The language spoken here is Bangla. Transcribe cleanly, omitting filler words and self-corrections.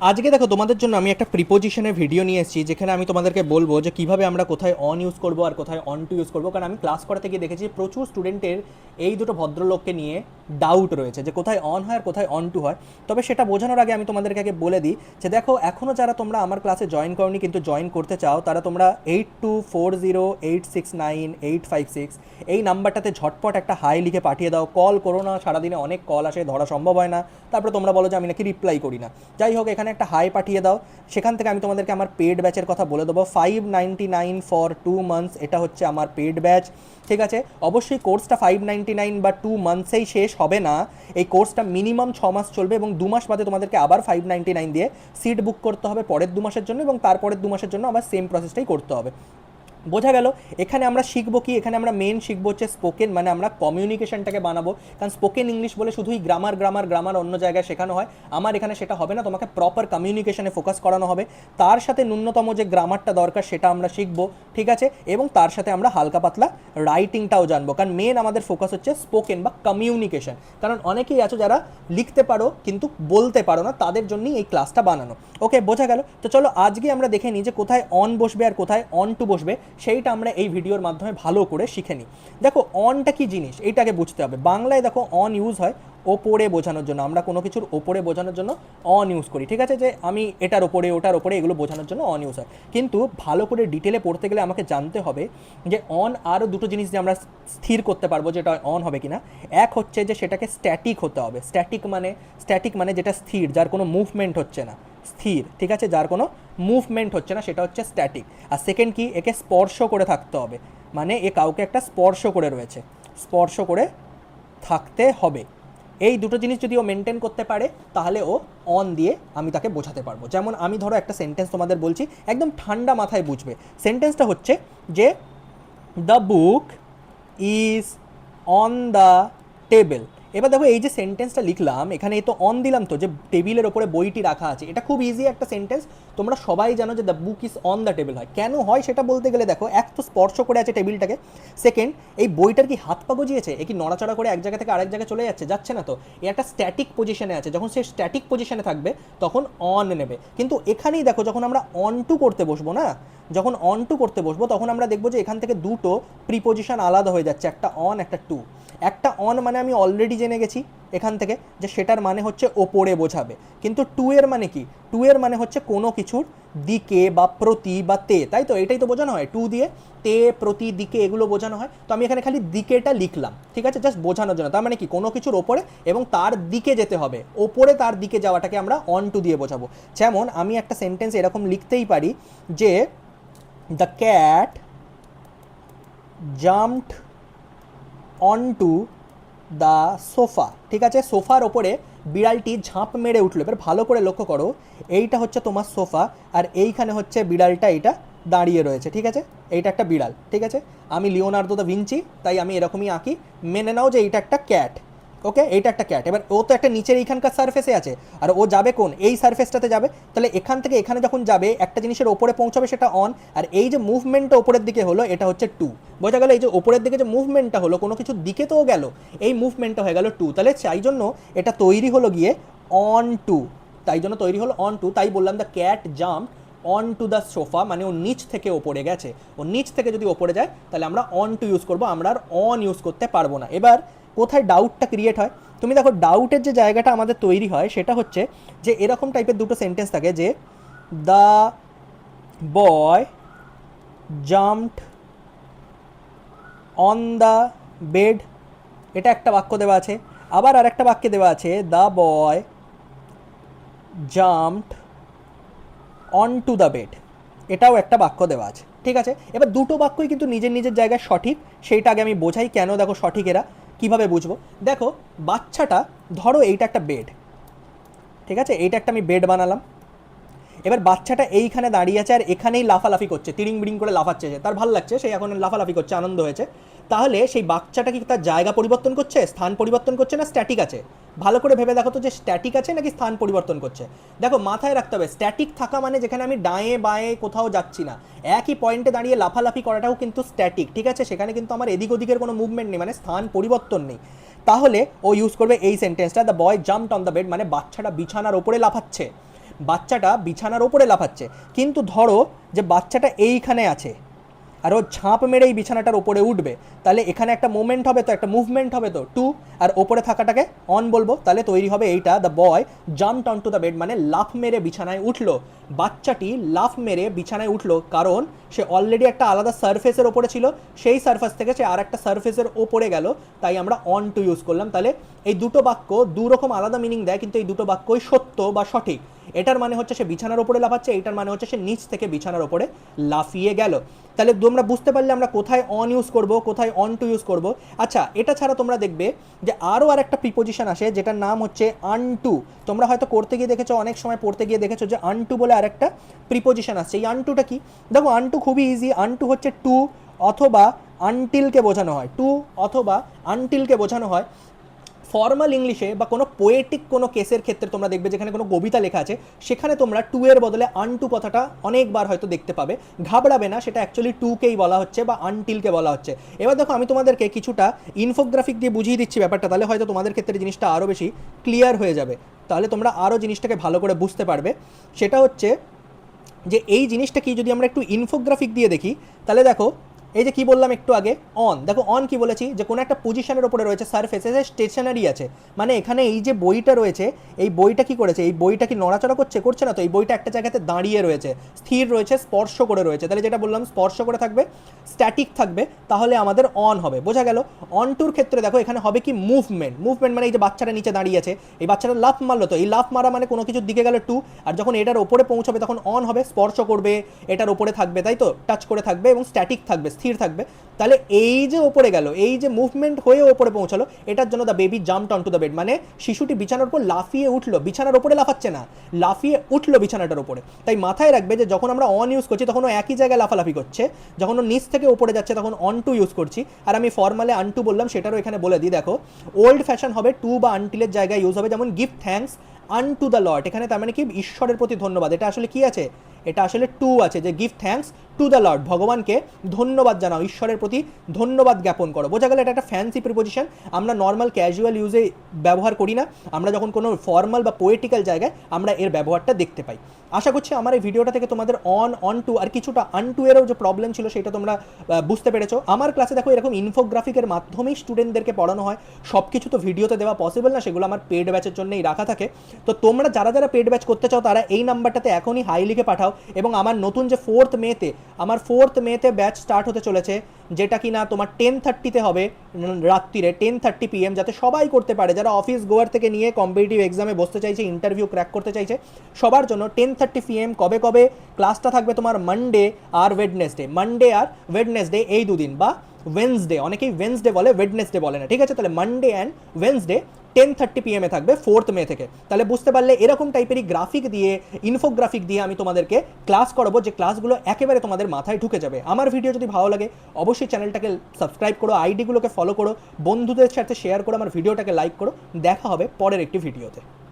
আজকে দেখো তোমাদের জন্য আমি একটা প্রিপোজিশনের ভিডিও নিয়ে এসেছি, যেখানে আমি তোমাদেরকে বলবো যে কিভাবে আমরা কোথায় অন ইউজ করবো আর কোথায় অন টু ইউজ করবো। কারণ আমি ক্লাস করাতে গিয়ে দেখেছি প্রচুর স্টুডেন্টের এই দুটো ভদ্রলোককে নিয়ে ডাউট রয়েছে যে কোথায় অন হয় আর কোথায় অন টু হয়। তবে সেটা বোঝানোর আগে আমি তোমাদেরকে আগে বলে দিই যে দেখো, এখনও যারা তোমরা আমার ক্লাসে জয়েন করনি কিন্তু জয়েন করতে চাও, তারা তোমরা 8240856856 এই নাম্বারটাতে ঝটপট একটা হাই লিখে পাঠিয়ে দাও। কল করো না, সারাদিনে অনেক কল আসে, ধরা সম্ভব হয় না। তারপরে তোমরা বলো যে আমি নাকি রিপ্লাই করি না। যাই হোক, এখানে একটা হাই পাঠিয়ে দাও। সেখান থেকে আমি তোমাদেরকে আমার পেড ব্যাচের কথা বলে দেবো। 599 ফর 2 মান্থস, এটা হচ্ছে আমার পেড ব্যাচ। ঠিক আছে, অবশ্যই কোর্সটা 599 বা 2 মান্থসেই শেষ হবে না। এই কোর্সটা মিনিমাম 6 মাস চলবে এবং 2 মাস বাদে তোমাদেরকে আবার 599 দিয়ে সিট বুক করতে হবে পরের 2 মাসের জন্য, এবং তারপরের 2 মাসের জন্য আবার সেম প্রসেসটাই করতে হবে। বোঝা গেল? এখানে আমরা শিখবো কি, এখানে আমরা মেন শিখবো হচ্ছে স্পোকেন, মানে আমরা কমিউনিকেশনটাকে বানাবো। কারণ স্পোকেন ইংলিশ বলে শুধুই গ্রামার গ্রামার গ্রামার অন্য জায়গায় শেখানো হয়, আমার এখানে সেটা হবে না। তোমাকে প্রপার কমিউনিকেশনে ফোকাস করানো হবে, তার সাথে ন্যূনতম যে গ্রামারটা দরকার সেটা আমরা শিখবো। ঠিক আছে, এবং তার সাথে আমরা হালকা পাতলা রাইটিংটাও জানবো, কারণ মেন আমাদের ফোকাস হচ্ছে স্পোকেন বা কমিউনিকেশন। কারণ অনেকেই আছো যারা লিখতে পারো কিন্তু বলতে পারো না, তাদের জন্যই এই ক্লাসটা বানানো। ওকে, বোঝা গেল? তো চলো আজকে আমরা দেখে নিই যে কোথায় অন বসবে আর কোথায় অন টু বসবে, সেইটা আমরা এই ভিডিওর মাধ্যমে ভালো করে শিখে নিই। দেখো, অনটা কি জিনিস এইটাকে বুঝতে হবে। বাংলায় দেখো অন ইউজ হয় ওপরে বোঝানোর জন্য, আমরা কোনো কিছুর ওপরে বোঝানোর জন্য অন ইউজ করি। ঠিক আছে, যে আমি এটার ওপরে ওটার ওপরে এগুলো বোঝানোর জন্য অন ইউজ হয়। কিন্তু ভালো করে ডিটেলে পড়তে গেলে আমাকে জানতে হবে যে অন আরও দুটো জিনিস যে আমরা স্থির করতে পারবো যেটা অন হবে কিনা। এক হচ্ছে যে সেটাকে স্ট্যাটিক হতে হবে। স্ট্যাটিক মানে যেটা স্থির, যার কোনো মুভমেন্ট হচ্ছে না, স্থির। ঠিক আছে, যার কোনো মুভমেন্ট হচ্ছে না, সেটা হচ্ছে স্ট্যাটিক। আর সেকেন্ড কি, একে স্পর্শ করে থাকতে হবে, মানে এ কাউকে একটা স্পর্শ করে রয়েছে, স্পর্শ করে থাকতে হবে। এই দুটো জিনিস যদি ও মেনটেন করতে পারে, তাহলে ও অন দিয়ে আমি তাকে বোঝাতে পারবো। যেমন আমি ধরো একটা সেন্টেন্স তোমাদের বলছি, একদম ঠান্ডা মাথায় বুঝবে। সেন্টেন্সটা হচ্ছে যে the book is on the table. এবার দেখো, এই যে সেন্টেন্সটা লিখলাম এখানে এই তো অন দিলাম, তো যে টেবিলের ওপরে বইটি রাখা আছে, এটা খুব ইজি একটা সেন্টেন্স। তোমরা সবাই জানো যে the book is on the table হয়। কেন হয় সেটা বলতে গেলে দেখো, এক তো স্পর্শ করে আছে টেবিলটাকে, সেকেন্ড এই বইটার কি হাত পা গজিয়েছে, এ কি নড়াচড়া করে এক জায়গা থেকে আরেক জায়গায় চলে যাচ্ছে, যাচ্ছে না তো। এ একটা স্ট্যাটিক পজিশনে আছে, যখন সে স্ট্যাটিক পজিশনে থাকবে তখন অন নেবে। কিন্তু এখানেই দেখো, যখন আমরা অন টু করতে বসবো না, যখন অন টু করতে বসবো তখন আমরা দেখবো যে এখান থেকে দুটো প্রিপোজিশন আলাদা হয়ে যাচ্ছে, একটা অন একটা টু। একটা অন মানে আমি অলরেডি জেনে গেছি এখান থেকে যে সেটার মানে হচ্ছে ওপরে বোঝাবে, কিন্তু টু এর মানে কি, টু এর মানে হচ্ছে কোনো কিছুর দিকে বা প্রতি বা তে, তাই তো, এটাই তো বোঝানো হয় টু দিয়ে। তে, প্রতি, দিকে এগুলো বোঝানো হয়। তো আমি এখানে খালি দিকেটা লিখলাম, ঠিক আছে, জাস্ট বোঝানোর জন্য। তার মানে কি, কোনো কিছুর ওপরে এবং তার দিকে যেতে হবে, ওপরে তার দিকে যাওয়াটাকে আমরা অন টু দিয়ে বোঝাবো। যেমন আমি একটা সেন্টেন্স এরকম লিখতেই পারি যে the cat jumped on to the sofa. ঠিক আছে, সোফার ওপরে বিড়ালটি ঝাঁপ মেরে উঠলো। এবার ভালো করে লক্ষ্য করো, এইটা হচ্ছে তোমার সোফা আর এইখানে হচ্ছে বিড়ালটা, এইটা দাঁড়িয়ে রয়েছে। ঠিক আছে, এইটা একটা বিড়াল। ঠিক আছে, আমি লিওনার্দো দা ভিঞ্চি, তাই আমি এরকমই আঁকি। মেনে নাও যে এইটা একটা ক্যাট। ওকে, এইটা একটা ক্যাট। এবার ও তো একটা নিচের এইখানকার সারফেসে আছে, আর ও যাবে কোন, এই সারফেসটাতে যাবে। তাহলে এখান থেকে এখানে যখন যাবে একটা জিনিসের ওপরে পৌঁছাবে, সেটা অন। আর এই যে মুভমেন্টটা ওপরের দিকে হলো, এটা হচ্ছে টু। বোঝা গেল? এই যে ওপরের দিকে যে মুভমেন্টটা হলো, কোনো কিছুর দিকে তো গেল, এই মুভমেন্টটা হয়ে গেল টু। তাহলে সেই জন্য এটা তৈরি হলো গিয়ে অন টু, তাই জন্য তৈরি হলো অন টু। তাই বললাম the cat jump on to the sofa, মানে ও নিচ থেকে ওপরে গেছে। ও নিচ থেকে যদি ওপরে যায় তাহলে আমরা অন টু ইউজ করবো, আমরা আর অন ইউজ করতে পারবো না। এবার কোথায় ডাউটটা ক্রিয়েট হয়, তুমি দেখো ডাউটের যে জায়গাটা আমাদের তৈরি হয় সেটা হচ্ছে যে এরকম টাইপের দুটো সেন্টেন্স থাকে যে the boy jumped on the bed, এটা একটা বাক্য দেওয়া আছে। আবার আর একটা বাক্যে দেওয়া আছে the boy jumped on to the bed, এটাও একটা বাক্য দেওয়া আছে। ঠিক আছে, এবার দুটো বাক্যই কিন্তু নিজের নিজের জায়গায় সঠিক, সেইটা আগে আমি বোঝাই কেন। দেখো সঠিক এরা কীভাবে বুঝবো, দেখো বাচ্চাটা, ধরো এইটা একটা বেড, ঠিক আছে, এইটা একটা আমি বেড বানালাম। এবার বাচ্চাটা এইখানে দাঁড়িয়ে আছে আর এখানেই লাফালাফি করছে, তিরিং বিড়িং করে লাফাচ্ছে, তার ভালো লাগছে, সেই এখন লাফালাফি করছে, আনন্দ হয়েছে। তাহলে সেই বাচ্চাটা কি তার জায়গা পরিবর্তন করছে, স্থান পরিবর্তন করছে, না স্ট্যাটিক আছে? ভালো করে ভেবে দেখো তো যে স্ট্যাটিক আছে নাকি স্থান পরিবর্তন করছে। দেখো মাথায় রাখতে হবে, স্ট্যাটিক থাকা মানে যেখানে আমি ডায়ে বাঁয়ে কোথাও যাচ্ছি না, একই পয়েন্টে দাঁড়িয়ে লাফালাফি করাটাও কিন্তু স্ট্যাটিক। ঠিক আছে, সেখানে কিন্তু আমার এদিক ওদিকের কোনো মুভমেন্ট নেই, মানে স্থান পরিবর্তন নেই। তাহলে ও ইউজ করবে এই সেন্টেন্সটা, the boy jumped on the bed, মানে বাচ্চাটা বিছানার ওপরে লাফাচ্ছে। বাচ্চাটা বিছানার ওপরে লাফাচ্ছে, কিন্তু ধরো যে বাচ্চাটা এইখানে আছে আর ও ঝাঁপ মেরে এই বিছানাটার ওপরে উঠবে, তাহলে এখানে একটা মুভমেন্ট হবে, তো একটা মুভমেন্ট হবে, তো টু, আর ওপরে থাকাটাকে অন বলবো, তাহলে তৈরি হবে এইটা, the boy jumped on to the bed, মানে লাফ মেরে বিছানায় উঠলো। বাচ্চাটি লাফ মেরে বিছানায় উঠলো কারণ সে অলরেডি একটা আলাদা সারফেসের ওপরে ছিল, সেই সারফেস থেকে সে আর একটা সারফেসের ওপরে গেল, তাই আমরা অন টু ইউজ করলাম। তাহলে এই দুটো বাক্য দু রকম আলাদা মিনিং দেয়, কিন্তু এই দুটো বাক্যই সত্য বা সঠিক। এটার মানে হচ্ছে সে বিছানার ওপরে লাফাচ্ছে, এইটার মানে হচ্ছে সে নিচ থেকে বিছানার ওপরে লাফিয়ে গেল। তাহলে তোমরা বুঝতে পারলে আমরা কোথায় অন ইউজ করব, কোথায় অন টু ইউজ করব। আচ্ছা, এটা ছাড়া তোমরা দেখবে যে আরও আর একটা প্রিপোজিশন আসে যেটার নাম হচ্ছে আনটু। তোমরা হয়তো করতে গিয়ে দেখেছো, অনেক সময় পড়তে গিয়ে দেখেছো যে আনটু বলে আরেকটা প্রিপোজিশন আসছে। এই আনটুটা কি? দেখো, আনটু খুবই ইজি। আনটু হচ্ছে টু অথবা আনটিলকে বোঝানো হয়, টু অথবা আনটিলকে বোঝানো হয়। ফর্মাল ইংলিশে বা কোনো পোয়েটিক কোনো কেসের ক্ষেত্রে তোমরা দেখবে যেখানে কোনো কবিতা লেখা আছে, সেখানে তোমরা টু এর বদলে আনটু কথাটা অনেকবার হয়তো দেখতে পাবে। ঘাবড়াবে না, সেটা অ্যাকচুয়ালি টুকেই বলা হচ্ছে বা আনটিলকে বলা হচ্ছে। এবার দেখো, আমি তোমাদেরকে কিছুটা ইনফোগ্রাফিক দিয়ে বুঝিয়ে দিচ্ছি ব্যাপারটা, তাহলে হয়তো তোমাদের ক্ষেত্রে জিনিসটা আরও বেশি ক্লিয়ার হয়ে যাবে, তাহলে তোমরা আরও জিনিসটাকে ভালো করে বুঝতে পারবে। সেটা হচ্ছে যে এই জিনিসটা কি, যদি আমরা একটু ইনফোগ্রাফিক দিয়ে দেখি, তাহলে দেখো এই যে কি বললাম একটু আগে, অন, দেখো অন কি বলেছি, যে কোনো একটা পজিশনের ওপরে রয়েছে, সারফেসে স্টেশনারি আছে, মানে এখানে এই যে বইটা রয়েছে, এই বইটা কি করেছে, এই বইটা কি নড়াচড়া করছে, করছে না তো, এই বইটা একটা জায়গাতে দাঁড়িয়ে রয়েছে, স্থির রয়েছে, স্পর্শ করে রয়েছে। তাহলে যেটা বললাম, স্পর্শ করে থাকবে, স্ট্যাটিক থাকবে, তাহলে আমাদের অন হবে, বোঝা গেল। অন টুর ক্ষেত্রে দেখো এখানে হবে কি, মুভমেন্ট। মুভমেন্ট মানে এই যে বাচ্চাটা নিচে দাঁড়িয়ে আছে, এই বাচ্চাটা লাফ মারলো, তো এই লাফ মারা মানে কোনো কিছুর দিকে গেলে টু, আর যখন এটার ওপরে পৌঁছাবে তখন অন হবে, স্পর্শ করবে, এটার ওপরে থাকবে, তাই তো, টাচ করে থাকবে এবং স্ট্যাটিক থাকবে, স্থির থাকবে। তাহলে এই যে ওপরে গেল, এই যে মুভমেন্ট হয়ে ওপরে পৌঁছালো, এটার জন্য the baby jumped on to the bed, মানে শিশুটি বিছানার উপর লাফিয়ে উঠলো, বিছানার ওপরে লাফাচ্ছে না, লাফিয়ে উঠলো বিছানাটার উপরে। তাই মাথায় রাখবে যে যখন আমরা অন ইউজ করছি তখন ও একই জায়গায় লাফালাফি করছে, যখন ও নিচ থেকে উপরে যাচ্ছে তখন অন টু ইউজ করছি। আর আমি ফর্মালে আনটু বললাম, সেটারও এখানে বলে দিই, দেখো ওল্ড ফ্যাশন হবে, টু বা আনটিলের জায়গায় ইউজ হবে, যেমন গিভ থ্যাঙ্কস আনটু দ্য লর্ড, এখানে তার মানে কি, ঈশ্বরের প্রতি ধন্যবাদ। এটা আসলে কি আছে, এটা আসলে টু আছে, যে give thanks to the Lord, ভগবানকে ধন্যবাদ জানাও, ঈশ্বরের প্রতি ধন্যবাদ জ্ঞাপন করো। বোঝা গেল, এটা একটা ফ্যান্সি প্রিপোজিশন, আমরা নর্মাল ক্যাজুয়াল ইউজে ব্যবহার করি না, আমরা যখন কোনো ফর্মাল বা পোয়েটিক্যাল জায়গায় আমরা এর ব্যবহারটা দেখতে পাই। আশা করছি আমার এই ভিডিওটা থেকে তোমাদের অন টু আর কিছুটা আনটু এরও যে প্রবলেম ছিল সেটা তোমরা বুঝতে পেরেছো। আমার ক্লাসে দেখো এরকম ইনফোগ্রাফিকের মাধ্যমেই স্টুডেন্টদেরকে পড়ানো হয়, সব কিছু তো ভিডিওতে দেওয়া পসিবল না, সেগুলো আমার পেড ব্যাচের জন্যই রাখা থাকে। তো তোমরা যারা যারা পেড ব্যাচ করতে চাও তারা এই নাম্বারটাতে এখনই হাই লিখে পাঠাও, এবং আমার নতুন যে 4th মেতে ব্যাচ স্টার্ট হতে চলেছে, যেটা কি না তোমার 10:30 হবে রাত্রিরে, 10:30 PM, যাতে সবাই করতে পারে, যারা অফিস গোয়ার থেকে নিয়ে কম্পিটিটিভ এক্সামে বসতে চাইছে, ইন্টারভিউ ক্র্যাক করতে চাইছে, সবার জন্য 10:30 PM। কবে কবে ক্লাসটা থাকবে, তোমার মানডে আর ওয়েডনেসডে, এই দুদিন, বা ওয়েন্সডে, অনেকেই ওয়েন্সডে বলে, ওয়েডনেসডে বলে না, ঠিক আছে। তাহলে মানডে অ্যান্ড ওয়েন্সডে 10:30 PM থাকবে 4th মে থেকে। তাহলে বুঝতে পারলে এরকম টাইপেরই গ্রাফিক দিয়ে, ইনফোগ্রাফিক দিয়ে আমি তোমাদেরকে ক্লাস করাবো, যে ক্লাসগুলো একেবারে তোমাদের মাথায় ঢুকে যাবে। আমার ভিডিও যদি ভালো লাগে অবশ্যই চ্যানেলটাকে সাবস্ক্রাইব করো, আইডিগুলোকে ফলো করো, বন্ধুদের সাথে শেয়ার করো, আমার ভিডিওটাকে লাইক করো। দেখা হবে পরের একটি ভিডিওতে।